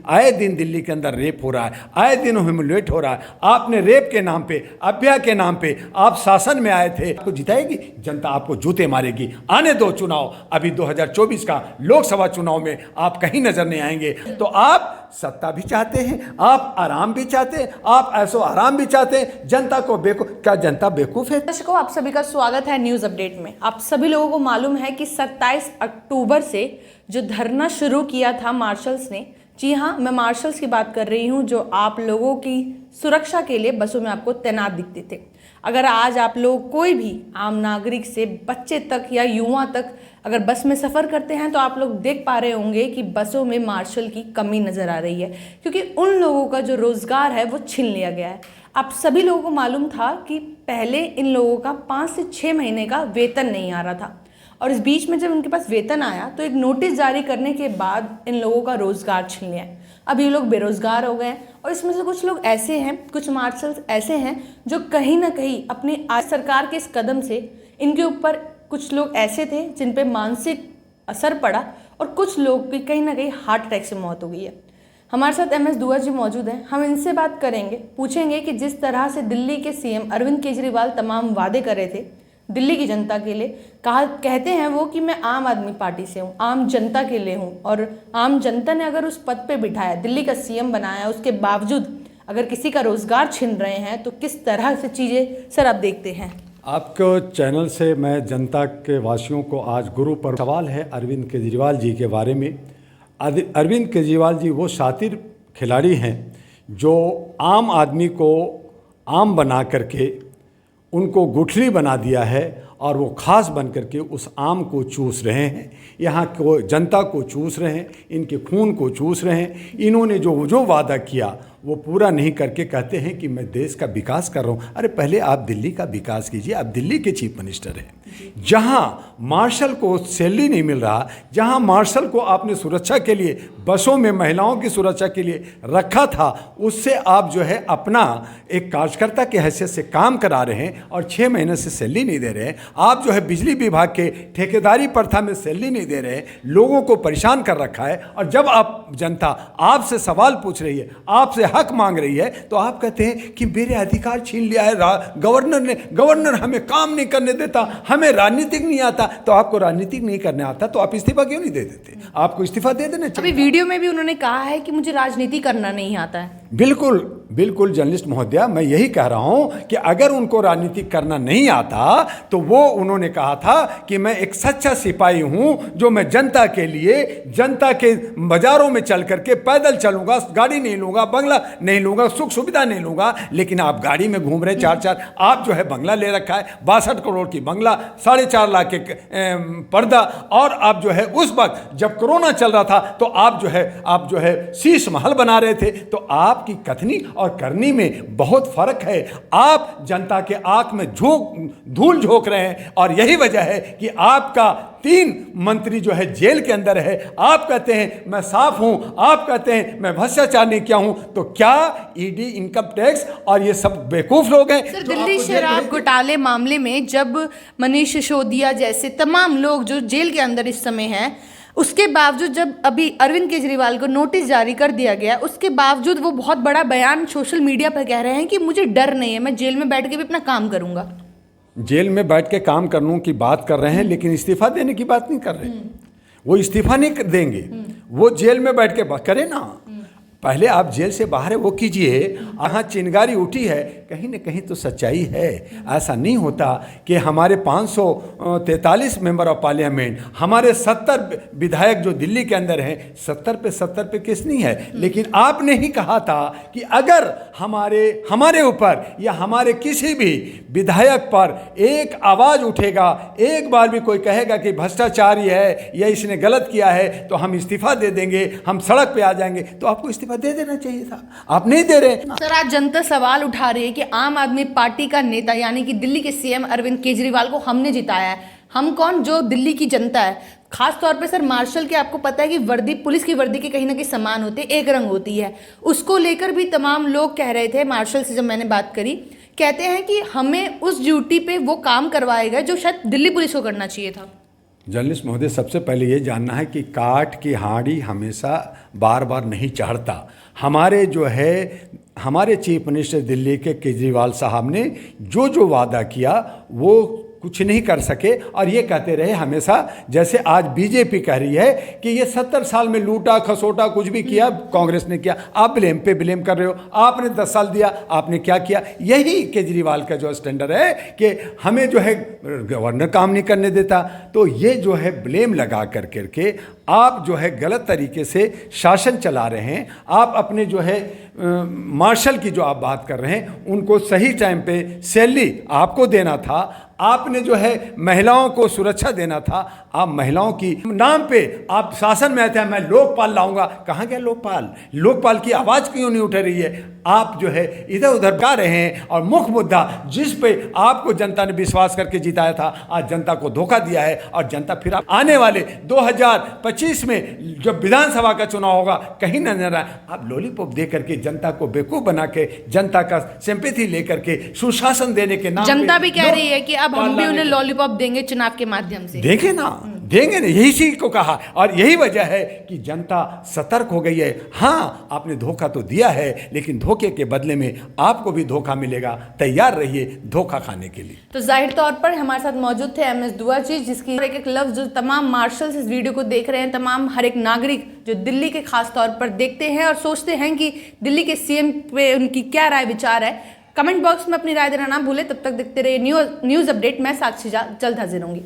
आए दिन दिल्ली के अंदर रेप हो रहा है, आए दिन ह्यूमिलेट हो रहा है। आपने रेप के नाम पे, हत्या के नाम पे आप शासन में आए थे, आपको जिताएगी जनता, आपको जूते मारेगी। आने दो चुनाव, अभी 2024 का लोकसभा चुनाव में आप कहीं नजर नहीं आएंगे। तो आप सत्ता भी चाहते हैं, आप आराम भी चाहते हैं, आप ऐसो आराम भी चाहते हैं। जनता को क्या जनता बेवकूफ है? दर्शकों, आप सभी का स्वागत है न्यूज अपडेट में। आप सभी लोगों को मालूम है कि 27 अक्टूबर से जो धरना शुरू किया था मार्शल्स ने, जी हाँ, मैं मार्शल्स की बात कर रही हूँ, जो आप लोगों की सुरक्षा के लिए बसों में आपको तैनात दिखते थे। अगर आज आप लोग कोई भी आम नागरिक से बच्चे तक या युवा तक अगर बस में सफ़र करते हैं तो आप लोग देख पा रहे होंगे कि बसों में मार्शल की कमी नज़र आ रही है, क्योंकि उन लोगों का जो रोज़गार है वो छीन लिया गया है। आप सभी लोगों को मालूम था कि पहले इन लोगों का 5 से 6 महीने का वेतन नहीं आ रहा था, और इस बीच में जब उनके पास वेतन आया तो एक नोटिस जारी करने के बाद इन लोगों का रोज़गार छीन लिया। अब ये लोग बेरोज़गार हो गए हैं, और इसमें से कुछ लोग ऐसे हैं, कुछ मार्शल्स ऐसे हैं जो कहीं ना कहीं अपने आज सरकार के इस कदम से, इनके ऊपर कुछ लोग ऐसे थे जिन पे मानसिक असर पड़ा, और कुछ लोग की कहीं ना कहीं हार्ट अटैक से मौत हो गई है। हमारे साथ MS दुआ जी मौजूद हैं, हम इनसे बात करेंगे, पूछेंगे कि जिस तरह से दिल्ली के CM अरविंद केजरीवाल तमाम वादे कर रहे थे दिल्ली की जनता के लिए, कहते हैं वो कि मैं आम आदमी पार्टी से हूँ, आम जनता के लिए हूँ, और आम जनता ने अगर उस पद पे बिठाया, दिल्ली का CM बनाया, उसके बावजूद अगर किसी का रोज़गार छीन रहे हैं तो किस तरह से चीज़ें सर आप देखते हैं? आपको चैनल से मैं जनता के वासियों को आज गुरु पर सवाल है अरविंद केजरीवाल जी के बारे में। अरविंद केजरीवाल जी वो शातिर खिलाड़ी हैं जो आम आदमी को आम बना करके उनको गुठली बना दिया है, और वो खास बन करके उस आम को चूस रहे हैं, यहाँ को जनता को चूस रहे हैं, इनके खून को चूस रहे हैं। इन्होंने जो वादा किया वो पूरा नहीं करके कहते हैं कि मैं देश का विकास कर रहा हूँ। अरे पहले आप दिल्ली का विकास कीजिए, आप दिल्ली के चीफ मिनिस्टर हैं। जहाँ मार्शल को सैलरी नहीं मिल रहा, जहाँ मार्शल को आपने सुरक्षा के लिए बसों में महिलाओं की सुरक्षा के लिए रखा था, उससे आप जो है अपना एक कार्यकर्ता के हैसियत से काम करा रहे हैं, और 6 महीने से सैलरी नहीं दे रहे हैं। आप जो है बिजली विभाग के ठेकेदारी प्रथा में सैलरी नहीं दे रहे हैं, लोगों को परेशान कर रखा है। और जब आप जनता आपसे सवाल पूछ रही है, आपसे हक मांग रही है, तो आप कहते हैं कि मेरे अधिकार छीन लिया है गवर्नर हमें काम नहीं करने देता, हमें राजनीतिक नहीं आता। तो आपको राजनीतिक नहीं करने आता तो आप इस्तीफा क्यों नहीं दे देते? आपको इस्तीफा दे देना चाहिए। अभी वीडियो में भी उन्होंने कहा है कि मुझे राजनीति करना नहीं आता है। बिल्कुल जर्नलिस्ट महोदया, मैं यही कह रहा हूं कि अगर उनको राजनीति करना नहीं आता तो वो उन्होंने कहा था कि मैं एक सच्चा सिपाही हूं, जो मैं जनता के लिए, जनता के बाजारों में चल करके पैदल चलूंगा, गाड़ी नहीं लूंगा, बंगला नहीं लूंगा, सुख सुविधा नहीं लूंगा। लेकिन आप गाड़ी में घूम रहे 4-4, आप जो है बंगला ले रखा है, 62 करोड़ की बंगला, 4.5 लाख के पर्दा, और आप जो है उस वक्त जब कोरोना चल रहा था तो आप जो है शीश महल बना रहे थे। तो आपकी कथनी और करनी में बहुत फर्क है। आप जनता के आंख में धूल झोंक रहे हैं, और यही वजह है कि आपका 3 मंत्री जो है जेल के अंदर है। आप कहते हैं मैं साफ हूं, आप कहते हैं मैं भ्रष्टाचार नहीं किया हूं। तो क्या ईडी, इनकम टैक्स और ये सब बेवकूफ लोग हैं? सर, दिल्ली शराब घोटाले मामले में जब मनीष सिसोदिया जैसे तमाम लोग जो जेल के अंदर इस समय हैं, उसके बावजूद जब अभी अरविंद केजरीवाल को नोटिस जारी कर दिया गया, उसके बावजूद वो बहुत बड़ा बयान सोशल मीडिया पर कह रहे हैं कि मुझे डर नहीं है, मैं जेल में बैठ के भी अपना काम करूंगा। जेल में बैठ के काम करने की बात कर रहे हैं, लेकिन इस्तीफा देने की बात नहीं कर रहे। वो इस्तीफा नहीं देंगे, वो जेल में बैठ के बात करें ना। पहले आप जेल से बाहर है वो कीजिए। यहाँ चिंगारी उठी है, कहीं ना कहीं तो सच्चाई है। ऐसा नहीं होता कि हमारे 543 मेंबर ऑफ पार्लियामेंट, हमारे 70 विधायक जो दिल्ली के अंदर हैं, 70 पे केस नहीं है। लेकिन आपने ही कहा था कि अगर हमारे ऊपर या हमारे किसी भी विधायक पर एक आवाज़ उठेगा, एक बार भी कोई कहेगा कि भ्रष्टाचारी है या इसने गलत किया है, तो हम इस्तीफा दे देंगे, हम सड़क पे आ जाएंगे। तो आपको इस्तीफा दे देना चाहिए था, आप नहीं दे रहे। सर, आज जनता सवाल उठा रही है कि आम आदमी पार्टी का नेता यानी कि दिल्ली के CM अरविंद केजरीवाल को हमने जिताया है। हम कौन? जो दिल्ली की जनता है। खास तौर पे सर मार्शल के, आपको पता है कि वर्दी, पुलिस की वर्दी के कहीं ना कहीं समान होते, एक रंग होती है। उसको लेकर भी तमाम लोग कह रहे थे, मार्शल से जब मैंने बात करी, कहते हैं कि हमें उस ड्यूटी पे वो काम करवाएगा जो शायद दिल्ली पुलिस को करना चाहिए था। जर्नलिस्ट महोदय, सबसे पहले ये जानना है कि काठ की हांडी हमेशा बार बार नहीं चढ़ता। हमारे चीफ मिनिस्टर दिल्ली के केजरीवाल साहब ने जो वादा किया वो कुछ नहीं कर सके, और ये कहते रहे हमेशा, जैसे आज बीजेपी कह रही है कि ये 70 साल में लूटा खसोटा कुछ भी किया कांग्रेस ने किया। आप ब्लेम पे ब्लेम कर रहे हो, आपने 10 साल दिया, आपने क्या किया? यही केजरीवाल का जो स्टैंडर्ड है कि हमें जो है गवर्नर काम नहीं करने देता। तो ये जो है ब्लेम लगा करके आप जो है गलत तरीके से शासन चला रहे हैं। आप अपने जो है मार्शल की जो आप बात कर रहे हैं, उनको सही टाइम पे सैलरी आपको देना था, आपने जो है महिलाओं को सुरक्षा देना था। आप महिलाओं की नाम पे आप शासन में आते हैं, मैं लोकपाल लाऊंगा। कहाँ गया लोकपाल? लोकपाल की आवाज़ क्यों नहीं उठ रही है? आप जो है इधर उधर गा रहे हैं, और मुख्य मुद्दा जिस पे आपको जनता ने विश्वास करके जिताया था, आज जनता को धोखा दिया है। और जनता फिर आने वाले 2025 में जब विधानसभा का चुनाव होगा, कहीं न नजर आए, आप लॉलीपॉप दे करके जनता को बेवकूफ बना के, जनता का सिंपैथी लेकर के सुशासन देने के नाम जनता भी कह रही है कि अब हम भी उन्हें लॉलीपॉप देंगे चुनाव के माध्यम से। देंगे ना, देंगे ना, यही चीज को कहा। और यही वजह है कि जनता सतर्क हो गई है। हाँ, आपने धोखा तो दिया है, लेकिन धोखे के बदले में आपको भी धोखा मिलेगा। तैयार रहिए धोखा खाने के लिए। तो जाहिर तौर पर हमारे साथ मौजूद थे एमएस दुआ जी, जिसकी एक एक लफ्ज जो तमाम मार्शल्स इस वीडियो को देख रहे हैं, तमाम हर एक नागरिक जो दिल्ली के खास तौर पर देखते हैं और सोचते हैं कि दिल्ली के सीएम पे उनकी क्या राय विचार है, कमेंट बॉक्स में अपनी राय देना ना भूले। तब तक देखते रहिए न्यूज़ अपडेट। मैं साक्षी जल्द हाजिर होंगी।